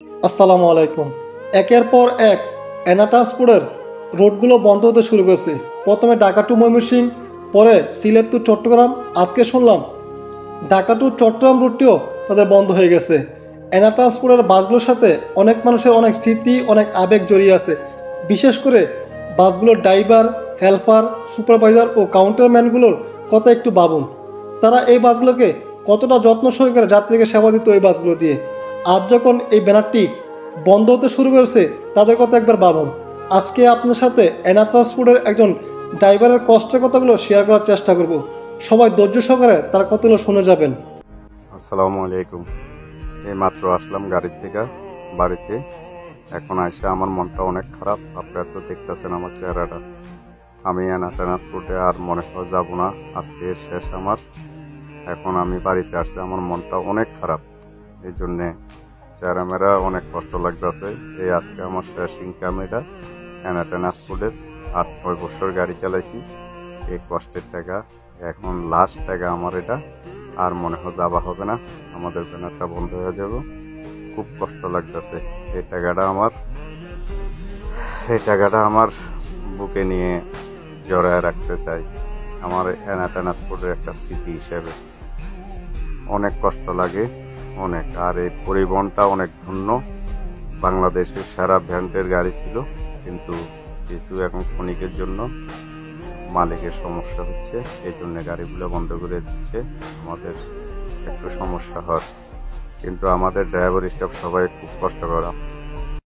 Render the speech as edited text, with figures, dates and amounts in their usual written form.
আসসালামু আলাইকুম। একের পর এক এনা ট্রান্সপোর্টের রোডগুলো বন্ধ হতে শুরু করেছে। প্রথমে ঢাকা টু ময়মনসিংহ, পরে সিলেট টু চট্টগ্রাম, আজকে শুনলাম ঢাকা টু চট্টগ্রাম রুটটিও তাদের বন্ধ হয়ে গেছে। এনা ট্রান্সপোর্টের বাসগুলোর সাথে অনেক মানুষের অনেক স্মৃতি, অনেক আবেগ জড়িয়ে আছে। বিশেষ করে বাসগুলোর ড্রাইভার, হেল্পার, সুপারভাইজার ও কাউন্টারম্যানগুলোর কথা একটু ভাবুন। তারা এই বাসগুলোকে কতটা যত্ন সহকারে যাত্রীকে সেবা দিত এই বাসগুলো দিয়ে। আজ যখন এই ব্যানারটি বন্ধ হতে শুরু করেছে, তাদের কথা একবার ভাবুন। আজকে আপনার সাথে এনা ট্রান্সপোর্টের একজন ড্রাইভারের কষ্টের কথাগুলো শেয়ার করার চেষ্টা করব। সবাই ধৈর্য সহকারে তার কথাগুলো শুনে যাবেন। আসসালামু আলাইকুম। এই মাত্র আসলাম গাড়ির থেকে বাড়িতে। এখন এসে আমার মনটা অনেক খারাপ। আপনারা তো দেখতেছেন আমার চেহারাটা। আমি এনা ট্রান্সপোর্টে আর মনে হয় যাবো না, আজকে শেষ আমার। এখন আমি বাড়িতে আসছি, আমার মনটা অনেক খারাপ। এই জন্যে চেহারা মেরা অনেক কষ্ট লাগতেছে। এই আজকে আমার শেষ ইনকাম এটা এনা ট্রান্সপোর্টের। 8-9 বছর গাড়ি চালাইছি, এই কষ্টের টাকা এখন লাস্ট টাকা আমার এটা। আর মনে হয় যাওয়া হবে না, আমাদের ব্যানারটা বন্ধ হয়ে যাবে। খুব কষ্ট লাগতেছে। এই টাকাটা আমার বুকে নিয়ে জড়ায় রাখতে চাই, আমার এনা ট্রান্সপোর্টের একটা স্মৃতি হিসেবে। অনেক কষ্ট লাগে, অনেক। আর এই পরিবহনটা অনেক ধন্য। বাংলাদেশের সেরা ব্র্যান্ডের গাড়ি ছিল, কিন্তু কিছু এখন ক্ষণিকের জন্য মালিকের সমস্যা হচ্ছে, এই জন্য গাড়িগুলো বন্ধ করে দিচ্ছে। আমাদের একটু সমস্যা হয়, কিন্তু আমাদের ড্রাইভার স্টাফ সবাই খুব কষ্ট করে।